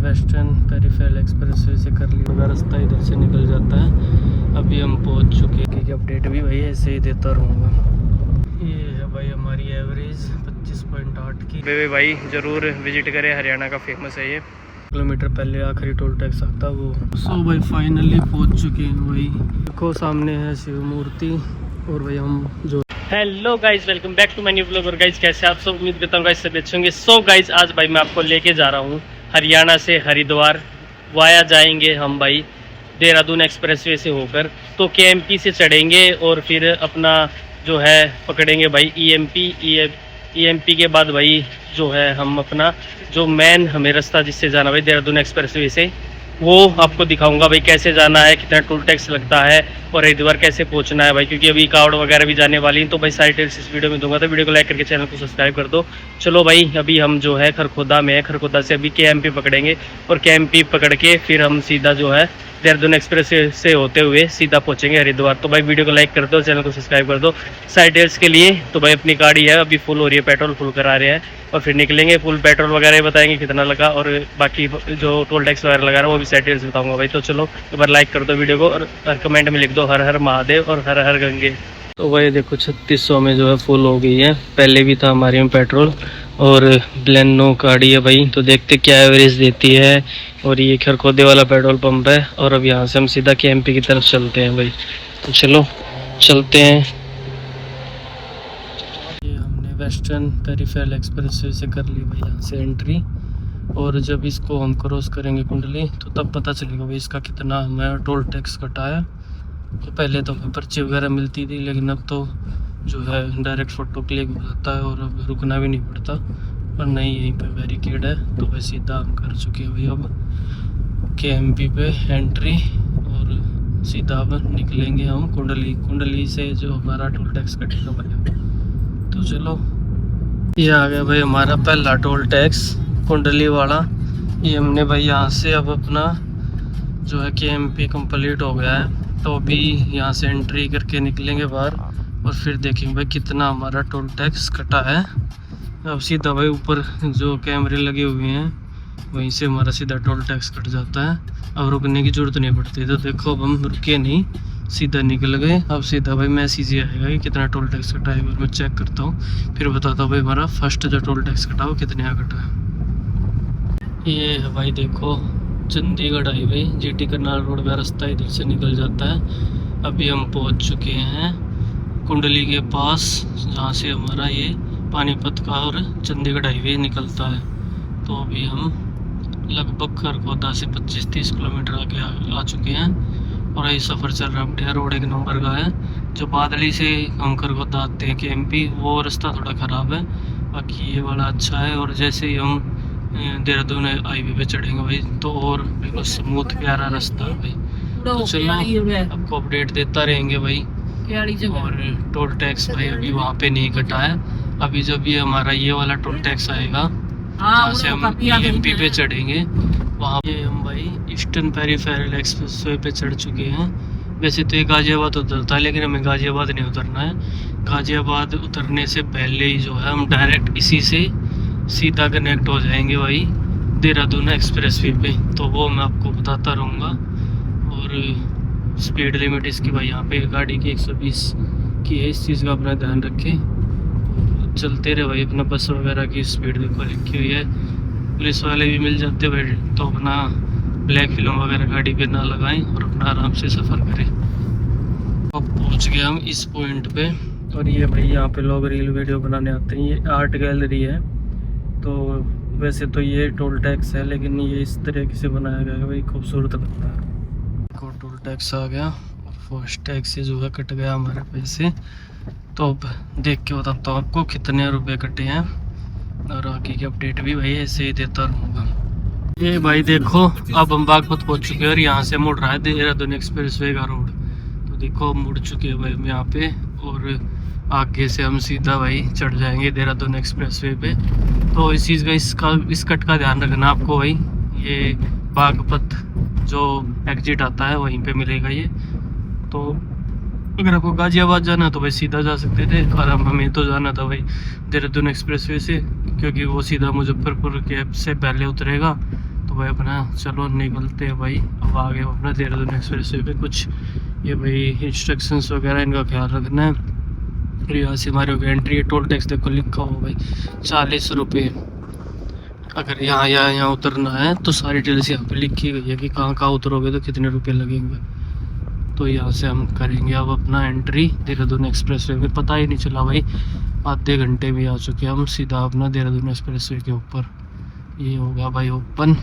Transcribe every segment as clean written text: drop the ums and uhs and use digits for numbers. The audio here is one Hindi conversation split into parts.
वेस्टर्न पेरिफेरल एक्सप्रेसवे से कर लिया, रास्ता इधर से निकल जाता है। अभी हम पहुंच चुके हैं कि अपडेट भी भाई ऐसे ही देता रहूँगा। ये है भाई हमारी एवरेज 25.8 की। भाई ज़रूर विजिट करें, हरियाणा का फेमस है ये। किलोमीटर पहले आखिरी टोल टैक्स आता वो। सो भाई फाइनली पहुंच चुके हैं भाई। देखो सामने है शिव मूर्ति और भाई हम जो hello guys, welcome back to my new blog. और गाइज कैसे आप सब, उम्मीद करता हूँ गाइज सब अच्छे होंगे। सो गाइज आज भाई मैं आपको लेके जा रहा हूँ हरियाणा से हरिद्वार वाया जाएंगे हम भाई देहरादून एक्सप्रेसवे से होकर। तो केएमपी से चढ़ेंगे और फिर अपना जो है पकड़ेंगे भाई ईएमपी के बाद भाई जो है हम अपना जो मेन हमें रास्ता जिससे जाना भाई देहरादून एक्सप्रेसवे से, वो आपको दिखाऊंगा भाई कैसे जाना है, कितना टोल टैक्स लगता है और हरिद्वार कैसे पहुंचना है भाई। क्योंकि अभी कावड़ वगैरह भी जाने वाली हैं, तो भाई सारी डिटेल्स इस वीडियो में दूंगा। तो वीडियो को लाइक करके चैनल को सब्सक्राइब कर दो। चलो भाई अभी हम जो है खरखोदा में है, खरखोदा से अभी केएमपी पकड़ेंगे और केएमपी पकड़ के फिर हम सीधा जो है देहरादून एक्सप्रेस से होते हुए सीधा पहुंचेंगे हरिद्वार। तो भाई वीडियो को लाइक कर दो, चैनल को सब्सक्राइब कर दो। साइड डिटेल्स के लिए तो भाई अपनी गाड़ी है अभी फुल हो रही है, पेट्रोल फुल करा रहे हैं और फिर निकलेंगे। फुल पेट्रोल वगैरह बताएंगे कितना लगा और बाकी जो टोल टैक्स वगैरह लगा रहा है वो भी साइड डिटेल्स बताऊंगा भाई। तो चलो एक बार लाइक कर दो वीडियो को और कमेंट में लिख दो हर हर महादेव और हर हर गंगे। तो भाई देखो 3600 में जो है फुल हो गई है, पहले भी था हमारे में पेट्रोल और ब्लेनो गाड़ी है भाई। तो देखते क्या एवरेज देती है। और ये खरखोदे वाला पेट्रोल पंप है और अब यहाँ से हम सीधा केएमपी की तरफ चलते हैं भाई। तो चलो चलते हैं। ये हमने वेस्टर्न पेरिफेरल एक्सप्रेसवे से कर ली भाई यहाँ से एंट्री, और जब इसको हम क्रॉस करेंगे कुंडली तो तब पता चलेगा भाई इसका कितना हमें टोल टैक्स कटा है। तो पहले तो हमें पर्ची वगैरह मिलती थी, लेकिन अब तो जो है डायरेक्ट फ़ोटो क्लिक हो जाता है और अब रुकना भी नहीं पड़ता। पर नहीं, यहीं पे बैरिकेड है तो भाई सीधा हम कर चुके हैं भाई अब केएमपी पे एंट्री और सीधा अब निकलेंगे हम कुंडली से जो हमारा टोल टैक्स कटेगा भाई। तो चलो ये आ गया भाई हमारा पहला टोल टैक्स कुंडली वाला। ये हमने भाई यहाँ से अब अपना जो है केएमपी कंप्लीट हो गया है, तो अभी यहाँ से एंट्री करके निकलेंगे बाहर और फिर देखेंगे भाई कितना हमारा टोल टैक्स कटा है। अब सीधा भाई ऊपर जो कैमरे लगे हुए हैं वहीं से हमारा सीधा टोल टैक्स कट जाता है। अब रुकने की ज़रूरत नहीं पड़ती। तो देखो अब हम रुके नहीं, सीधा निकल गए। अब सीधा भाई मैसेज ही आएगा कि कितना टोल टैक्स कटा है। मैं चेक करता हूँ फिर बताता हूँ भाई हमारा फर्स्ट जो टोल टैक्स कटा वो कितने यहाँ कटा है। ये है भाई देखो Chandigarh highway GT Karnal road का रास्ता इधर से निकल जाता है। अभी हम पहुंच चुके हैं कुंडली के पास, जहां से हमारा ये पानीपत का और चंडीगढ़ हाईवे निकलता है। तो अभी हम लगभग खरखोदा से 25-30 किलोमीटर आगे आ चुके हैं और ये सफ़र चल रहा है बढ़िया। रोड एक नंबर का है। जो बादली से हम खरखोदा आते हैं केएमपी वो रास्ता थोड़ा ख़राब है, बाकी ये वाला अच्छा है। और जैसे ही हम देहरादून हाईवे पे चढ़ेंगे भाई तो और बिल्कुल स्मूथ प्यारा रास्ता है भाई। तो चलो आपको अपडेट देता रहेंगे भाई। और टोल टैक्स भाई अभी वहाँ पे नहीं कटा है। अभी जब ये हमारा ये वाला टोल टैक्स आएगा जहाँ से हम ईएमपी पे चढ़ेंगे वहाँ पे हम भाई ईस्टर्न पेरिफेरल एक्सप्रेसवे पे चढ़ चुके हैं। वैसे तो ये गाजियाबाद उतरता है, लेकिन हमें गाजियाबाद नहीं उतरना है। गाजियाबाद उतरने से पहले ही जो है हम डायरेक्ट इसी से सीधा कनेक्ट हो जाएंगे भाई देहरादून एक्सप्रेसवे पे। तो वो मैं आपको बताता रहूँगा। और स्पीड लिमिट इसकी भाई यहाँ पे गाड़ी की 120 की है, इस चीज़ का अपना ध्यान रखें। चलते रहे भाई, अपना बस वगैरह की स्पीड देखो लिखी हुई है। पुलिस वाले भी मिल जाते भाई, तो अपना ब्लैक फिल्म वगैरह गाड़ी पे ना लगाएं और अपना आराम से सफ़र करें। अब पहुँच गए हम इस पॉइंट पे। और ये भाई यहाँ पे लोग रील वीडियो बनाने आते हैं। ये आर्ट गैलरी है। तो वैसे तो ये टोल टैक्स है, लेकिन ये इस तरीके से बनाया गया है भाई, खूबसूरत लगता है। को टोल टैक्स आ गया और फास्ट टैक्स से जो है कट गया हमारे पैसे। तो अब देख के बताता हूँ आपको कितने रुपए कटे हैं और आगे की अपडेट भी भाई ऐसे ही देता रहूँगा। ये भाई देखो अब हम बागपत पहुँच चुके हैं और यहाँ से मुड़ रहा है देहरादून एक्सप्रेसवे का रोड। तो देखो मुड़ चुके हैं भाई हम यहाँ पे और आगे से हम सीधा भाई चढ़ जाएंगे देहरादून एक्सप्रेसवे पे। तो इस चीज़ का इस कट का ध्यान रखना आपको भाई। ये बागपत जो एग्जिट आता है वहीं पे मिलेगा ये। तो अगर आपको गाजियाबाद जाना है तो भाई सीधा जा सकते थे, और हमें तो जाना था भाई देहरादून एक्सप्रेसवे से, क्योंकि वो सीधा मुजफ्फरपुर के से पहले उतरेगा। तो भाई अपना चलो निकलते हैं भाई। अब आगे अपना देहरादून एक्सप्रेस वे पे कुछ ये भाई इंस्ट्रक्शंस वगैरह इनका ख्याल रखना है। और यहाँ से हमारे हो गया एंट्री। टोल टैक्स देखो लिखा हो भाई 40 रुपये। अगर यहाँ उतरना है तो सारी डिटेल्स यहाँ पे लिखी गई है कि कहाँ कहाँ उतरोगे तो कितने रुपए लगेंगे। तो यहाँ से हम करेंगे अब अपना एंट्री देहरादून एक्सप्रेस वे पे। पता ही नहीं चला भाई, आधे घंटे में आ चुके हैं हम सीधा अपना देहरादून एक्सप्रेस वे के ऊपर। ये हो गया भाई ओपन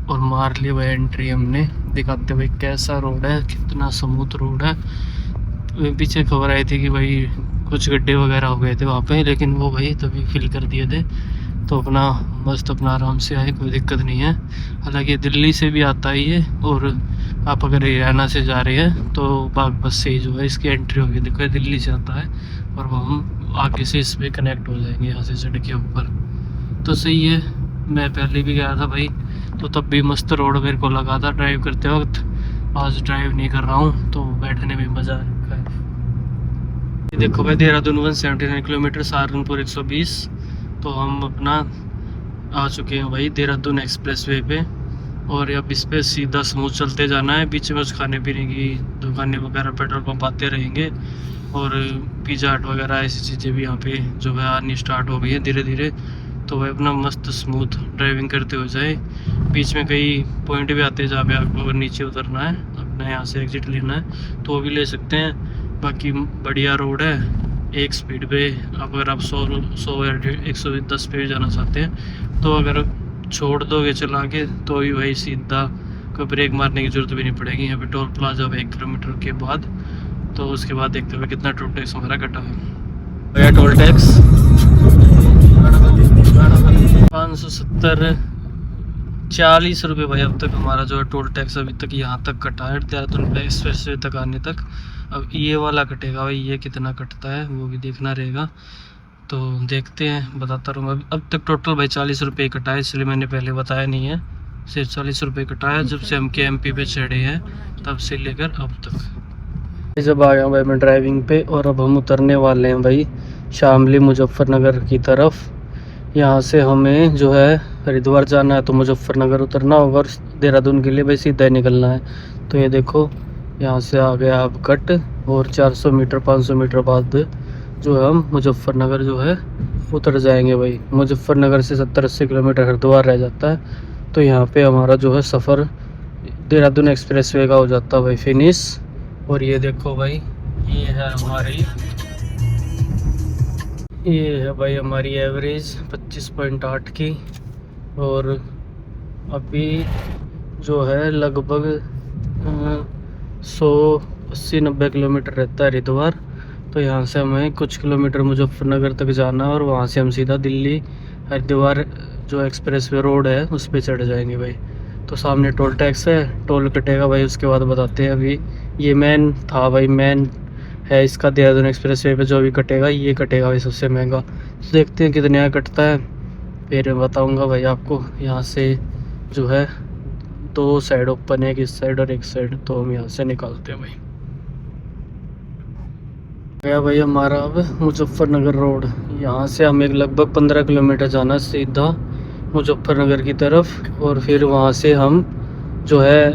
और मार लिया भाई एंट्री हमने। दिखाते भाई कैसा रोड है, कितना स्मूथ रोड है। पीछे खबर आई थी कि भाई कुछ गड्ढे वगैरह हो गए थे वहाँ पे, लेकिन वो भाई तभी फिल कर दिए थे। तो अपना मस्त अपना आराम से आए, कोई दिक्कत नहीं है। हालांकि दिल्ली से भी आता है ये, और आप अगर हरियाणा से जा रहे हैं तो बाग बस से ही जो है इसकी एंट्री होगी। देखो ये दिल्ली से आता है और वो हम आगे से इस पर कनेक्ट हो जाएंगे यहाँ से चढ़ के ऊपर। तो सही है, मैं पहले भी गया था भाई तो तब भी मस्त रोड मेरे को लगा था ड्राइव करते वक्त। आज ड्राइव नहीं कर रहा हूँ तो बैठने में मज़ा आ रखा है। ये देखो भाई देहरादून 179 किलोमीटर, सहारनपुर 120। तो हम अपना आ चुके हैं भाई देहरादून एक्सप्रेस वे पे। और अब इस पे सीधा स्मूथ चलते जाना है। बीच में कुछ खाने पीने की दुकानें वगैरह, पेट्रोल पंप आते रहेंगे और पिज़्ज़ा हट वगैरह ऐसी चीज़ें भी यहाँ पे जो है आनी स्टार्ट हो गई है धीरे धीरे। तो भाई अपना मस्त स्मूथ ड्राइविंग करते हो जाए। बीच में कई पॉइंट भी आते हैं जहाँ पे आपको अगर नीचे उतरना है, अपना यहाँ से एग्जिट लेना है तो वो भी ले सकते हैं। बाकी बढ़िया रोड है, एक स्पीड पे आप अगर आप 100 या 110 पे जाना चाहते हैं तो अगर छोड़ दोगे चला के तो भी भाई सीधा कोई ब्रेक मारने की ज़रूरत भी नहीं पड़ेगी। यहाँ पे टोल प्लाजा 1 किलोमीटर के बाद। तो उसके बाद देखते हुए कितना टोल टैक्स हमारा कटा है। टोल टैक्स 570 40 रुपये भाई अब तक हमारा जो है टोल टैक्स अभी तक यहाँ तक कटा है देहरादून एक्सप्रेस वे तक आने तक। अब ये वाला कटेगा भाई, ये कितना कटता है वो भी देखना रहेगा। तो देखते हैं, बताता रहूँगा। अब तक टोटल भाई 40 रुपये कटा है, इसलिए मैंने पहले बताया नहीं है। सिर्फ 40 रुपये कटा है जब से हम KMP पे चढ़े हैं तब से लेकर अब तक। जब आ गया भाई मैं ड्राइविंग पे और अब हम उतरने वाले हैं भाई शामली मुजफ्फरनगर की तरफ। यहाँ से हमें जो है हरिद्वार जाना है तो मुजफ्फरनगर उतरना होगा और देहरादून के लिए भाई सीधा ही निकलना है। तो ये देखो यहाँ से आ गया अब कट और 400 मीटर 500 मीटर बाद जो है हम मुजफ्फरनगर जो है उतर जाएंगे भाई। मुजफ्फरनगर से 70-80 किलोमीटर हरिद्वार रह जाता है। तो यहाँ पे हमारा जो है सफ़र देहरादून एक्सप्रेस वे का हो जाता है भाई फिनिश। और ये देखो भाई ये है भाई हमारी एवरेज 25.8 की। और अभी जो है लगभग 180-90 किलोमीटर रहता है हरिद्वार। तो यहाँ से हमें कुछ किलोमीटर मुजफ्फरनगर तक जाना है और वहाँ से हम सीधा दिल्ली हरिद्वार जो एक्सप्रेस वे रोड है उस पर चढ़ जाएंगे भाई। तो सामने टोल टैक्स है, टोल कटेगा भाई, उसके बाद बताते हैं। अभी ये मेन था भाई, मेन है इसका देहरादून एक्सप्रेस वे पे जो भी कटेगा ये कटेगा भाई सबसे महंगा। तो देखते हैं कितने यहाँ कटता है, फिर बताऊँगा भाई आपको। यहाँ से जो है 2 साइड ओपन है, एक इस साइड और एक साइड, तो हम यहाँ से निकालते हैं भाई। गया भाई हमारा अब मुजफ्फरनगर रोड। यहाँ से हमें लगभग 15 किलोमीटर जाना सीधा मुजफ्फरनगर की तरफ और फिर वहाँ से हम जो है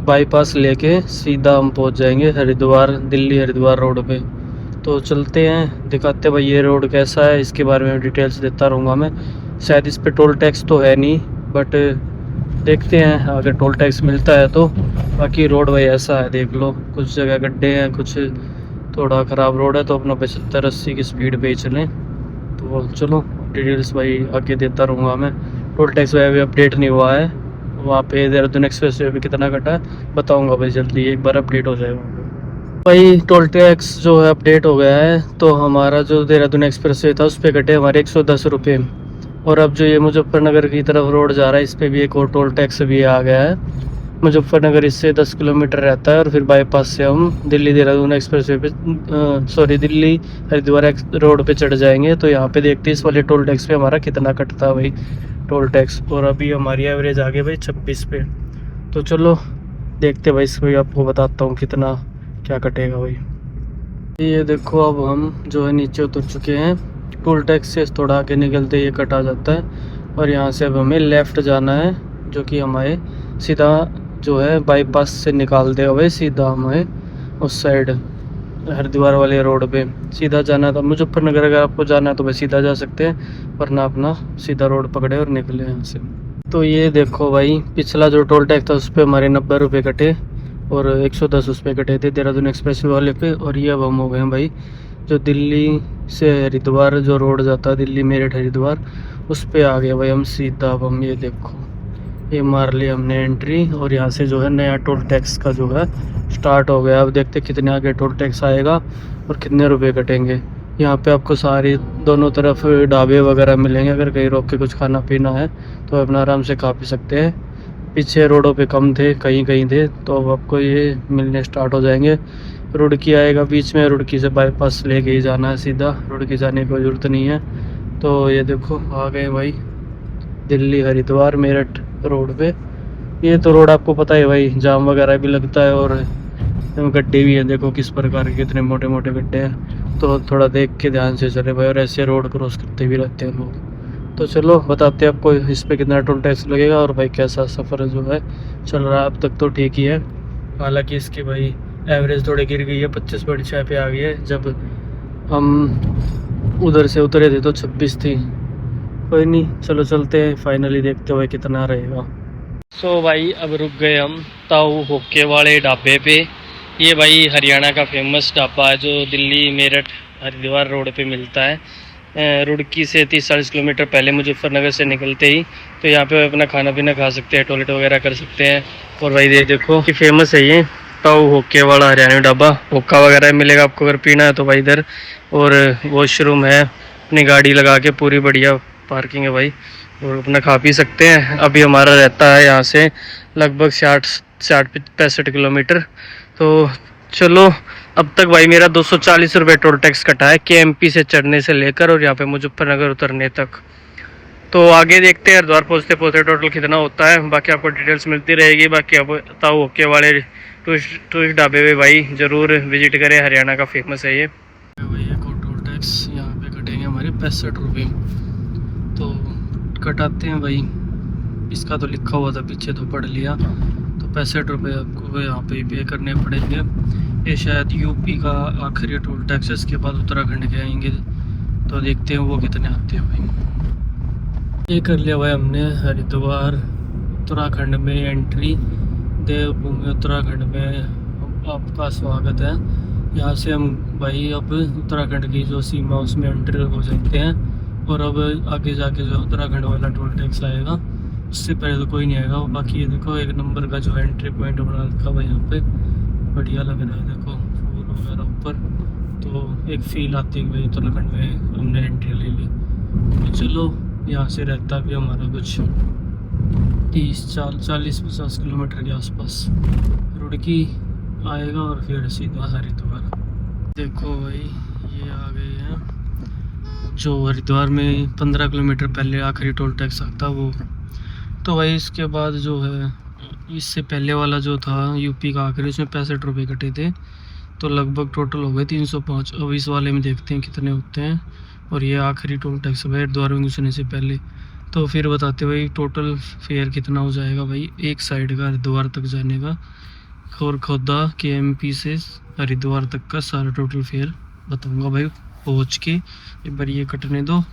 बाईपास लेके सीधा हम पहुँच जाएंगे हरिद्वार, दिल्ली हरिद्वार रोड पे। तो चलते हैं, दिखाते भाई ये रोड कैसा है, इसके बारे में डिटेल्स देता रहूँगा मैं। शायद इस पे टोल टैक्स तो है नहीं, बट देखते हैं अगर टोल टैक्स मिलता है तो। बाकी रोड भाई ऐसा है, देख लो, कुछ जगह गड्ढे हैं, कुछ थोड़ा ख़राब रोड है। तो अपना 75-80 की स्पीड पे ही चलें। तो चलो डिटेल्स भाई आगे देता रहूँगा मैं। टोल टैक्स भाई अभी अपडेट नहीं हुआ है, वहाँ पे देहरादून एक्सप्रेस वे पे कितना कटा है बताऊँगा भाई जल्दी, एक बार अपडेट हो जाएगा भाई। टोल टैक्स जो है अपडेट हो गया है। तो हमारा जो देहरादून एक्सप्रेस वे था उस पर कटे हमारे 110 रुपये। और अब जो ये मुजफ्फरनगर की तरफ रोड जा रहा है इस पर भी एक और टोल टैक्स भी आ गया है। मुजफ्फरनगर इससे 10 किलोमीटर रहता है और फिर बाईपास से हम दिल्ली देहरादून एक्सप्रेस वे पे दिल्ली हरिद्वार रोड पे चढ़ जाएंगे। तो यहाँ पे देखते हैं इस वाले टोल टैक्स पे हमारा कितना कटता है भाई टोल टैक्स। और अभी हमारी एवरेज आ गई भाई 26 पे। तो चलो देखते भाई, इसको आपको बताता हूँ कितना क्या कटेगा भाई। ये देखो अब हम जो है नीचे उतर चुके हैं। टोल टैक्स से थोड़ा आगे निकलते ये कटा जाता है और यहाँ से अब हमें लेफ़्ट जाना है जो कि हमारे सीधा जो है बाईपास से निकालते हुए सीधा हमें उस साइड हरिद्वार वाले रोड पे सीधा जाना था। मुजफ्फरनगर अगर आपको जाना है तो भाई सीधा जा सकते हैं, वरना अपना सीधा रोड पकड़े और निकले यहाँ से। तो ये देखो भाई, पिछला जो टोल टैक्स था उस पर हमारे 90 रुपये कटे और 110 उस पर कटे थे देहरादून एक्सप्रेस वाले पे। और ये अब हम हो गए हैं भाई जो दिल्ली से हरिद्वार जो रोड जाता है, दिल्ली मेरठ हरिद्वार, उस पे आ गए भाई हम सीधा। अब हम ये देखो, ये मार लिया हमने एंट्री और यहाँ से जो है नया टोल टैक्स का जो है स्टार्ट हो गया। अब देखते कितने आगे टोल टैक्स आएगा और कितने रुपए कटेंगे। यहाँ पे आपको सारी दोनों तरफ ढाबे वगैरह मिलेंगे, अगर कहीं रोक के कुछ खाना पीना है तो अपना आराम से खा पी सकते हैं। पीछे रोडों पे कम थे, कहीं कहीं थे, तो अब आपको ये मिलने स्टार्ट हो जाएंगे। रुड़की आएगा बीच में, रुड़की से बाईपास लेके ही जाना है सीधा, रुड़की जाने की कोई ज़रूरत नहीं है। तो ये देखो आ गए भाई दिल्ली हरिद्वार मेरठ रोड पे। ये तो रोड आपको पता है भाई, जाम वगैरह भी लगता है और गड्ढे भी हैं, देखो किस प्रकार के कितने मोटे मोटे गड्ढे हैं। तो थोड़ा देख के ध्यान से चले भाई, और ऐसे रोड क्रॉस करते भी रहते हैं लोग। तो चलो बताते हैं आपको इस पे कितना टोल टैक्स लगेगा और भाई कैसा सफ़र जो है चल रहा है। अब तक तो ठीक ही है, हालांकि इसकी भाई एवरेज थोड़ी गिर गई है, 25.6 पे आ गई है। जब हम उधर से उतरे थे तो 26 थी। कोई नहीं, चलो चलते हैं, फाइनली देखते हुए कितना रहेगा। सो भाई अब रुक गए हम ताऊ होके वाले ढाबे पे। ये भाई हरियाणा का फेमस ढाबा है जो दिल्ली मेरठ हरिद्वार रोड पे मिलता है। रुड़की से 30-40 किलोमीटर पहले मुजफ्फरनगर से निकलते ही। तो यहाँ पे अपना खाना पीना खा सकते हैं, टॉयलेट वगैरह कर सकते हैं। और भाई देखो कि फेमस है ये ताऊ होके वाला हरियाणा ढाबा। होक्का वगैरह मिलेगा आपको अगर पीना है तो भाई इधर। और वॉशरूम है, अपनी गाड़ी लगा के पूरी बढ़िया पार्किंग है भाई, और अपना खा पी सकते हैं। अभी हमारा रहता है यहाँ से लगभग 60-65 किलोमीटर। तो चलो, अब तक भाई मेरा 240 रुपये टोल टैक्स कटा है KMP से चढ़ने से लेकर और यहाँ पे मुजफ्फरनगर उतरने तक। तो आगे देखते हैं हरिद्वार पहुँचते पहुँचते टोटल कितना होता है। बाकी आपको डिटेल्स मिलती रहेगी। बाकी आप ताऊ होके वाले टूरिस्ट ढाबे पे भाई ज़रूर विजिट करें, हरियाणा का फेमस है ये। भैया को टोल टैक्स यहाँ पे कटेंगे हमारे 65 रुपये। तो कटाते हैं भाई, इसका तो लिखा हुआ था पीछे तो पढ़ लिया। तो 65 रुपये आपको यहाँ पे पे करने पड़ेंगे। ये शायद यूपी का आखिरी टोल टैक्स है, इसके बाद उत्तराखंड के आएंगे। तो देखते हैं वो कितने आते हैं भाई। ये कर लिया भाई हमने हरिद्वार उत्तराखंड में एंट्री। देवभूमि उत्तराखंड में आपका स्वागत है। यहाँ से हम भाई अब उत्तराखंड की जो सीमा उसमें एंट्री हो सकते हैं। और अब आगे जाके जो उत्तराखंड वाला टोल टैक्स आएगा उससे पहले तो कोई नहीं आएगा। बाकी ये देखो एक नंबर का जो एंट्री पॉइंट बना रखा हुआ यहाँ पे, बढ़िया लग रहा है। देखो फूल वगैरह ऊपर, तो एक फील आती है भाई उत्तराखंड में हमने एंट्री ले ली। तो चलो, यहाँ से रहता भी हमारा कुछ 40-50 किलोमीटर के आसपास रुड़की आएगा और फिर सीधा हरिद्वार। देखो भाई ये आ गए हैं जो हरिद्वार में 15 किलोमीटर पहले आखिरी टोल टैक्स आता वो। तो भाई इसके बाद जो है इससे पहले वाला जो था यूपी का आखिरी, उसमें 65 रुपये कटे थे। तो लगभग टोटल हो गए 305। अब इस वाले में देखते हैं कितने होते हैं। और ये आखिरी टोल टैक्स है हरिद्वार में घुसने से पहले। तो फिर बताते भाई टोटल फेयर कितना हो जाएगा भाई एक साइड का हरिद्वार तक जाने का। और खोदा KMP से हरिद्वार तक का सारा टोटल फेयर बताऊंगा भाई पहुंच के। एक बार ये कटने दो,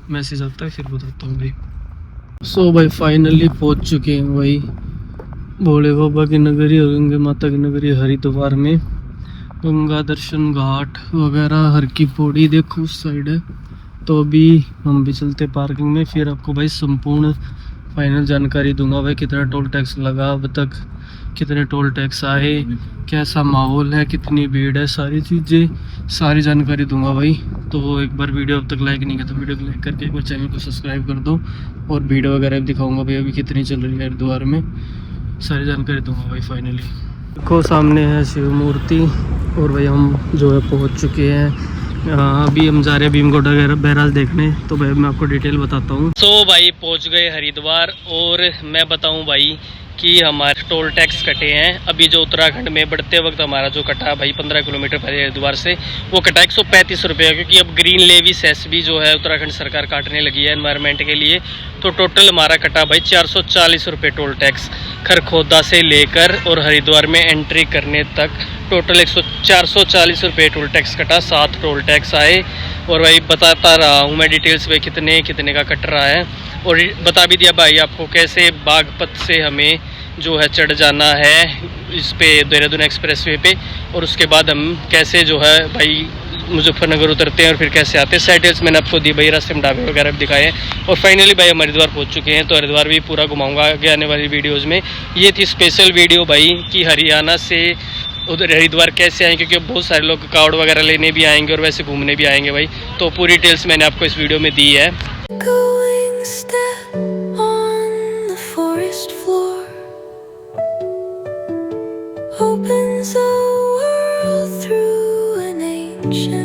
मैसेज आता है फिर बताता हूँ भाई। सो भाई फाइनली पहुंच चुके हैं भाई भोले बाबा की नगरी और गंगा माता की नगरी हरिद्वार में। गंगा दर्शन घाट वगैरह हर की पौड़ी देखो उस साइड है। तो अभी हम भी चलते पार्किंग में, फिर आपको भाई संपूर्ण फाइनल जानकारी दूंगा भाई कितना टोल टैक्स लगा अब तक, कितने टोल टैक्स आए, कैसा माहौल है, कितनी भीड़ है, सारी चीज़ें सारी जानकारी दूंगा भाई। तो एक बार वीडियो अब तक लाइक नहीं किया तो वीडियो को लाइक करके एक बार चैनल को सब्सक्राइब कर दो। और भीड़ वगैरह भी दिखाऊंगा भाई अभी कितनी चल रही है हरिद्वार में, सारी जानकारी दूंगा भाई। फाइनली देखो सामने है शिव मूर्ति और भाई हम जो है पहुंच चुके हैं अभी हम जा रहे हैं भीमगोटा बैराज देखने, तो भाई मैं आपको डिटेल बताता हूँ। तो भाई पहुँच गए हरिद्वार, और मैं बताऊँ भाई कि हमारे टोल टैक्स कटे हैं। अभी जो उत्तराखंड में बढ़ते वक्त हमारा जो कटा भाई 15 किलोमीटर पहले हरिद्वार से, वो कटा 135 रुपये, क्योंकि अब ग्रीन लेवी सेस भी जो है उत्तराखंड सरकार काटने लगी है एनवायरनमेंट के लिए। तो टोटल हमारा कटा भाई 440 रुपये टोल टैक्स, खरखोदा से लेकर और हरिद्वार में एंट्री करने तक टोटल 440 रुपये टोल टैक्स कटा, 7 टोल टैक्स आए। और भाई बताता रहा हूँ मैं डिटेल्स में कितने कितने का कट रहा है, और बता भी दिया भाई आपको कैसे बागपत से हमें जो है चढ़ जाना है इस पे देहरादून एक्सप्रेस वे पे, और उसके बाद हम कैसे जो है भाई मुजफ्फरनगर उतरते हैं और फिर कैसे आते हैं। साइड डिटेल्स मैंने आपको दी भाई, रास्ते में ढाबे वगैरह भी दिखाए हैं। और फाइनली भाई हम हरिद्वार पहुंच चुके हैं, तो हरिद्वार भी पूरा घुमाऊंगा आगे आने वाली वीडियोज़ में। ये थी स्पेशल वीडियो भाई कि हरियाणा से उधर हरिद्वार कैसे आएंगे, क्योंकि बहुत सारे लोग कावड़ वगैरह लेने भी आएंगे और वैसे घूमने भी आएंगे भाई। तो पूरी डिटेल्स मैंने आपको इस वीडियो में दी है। Opens a world through an ancient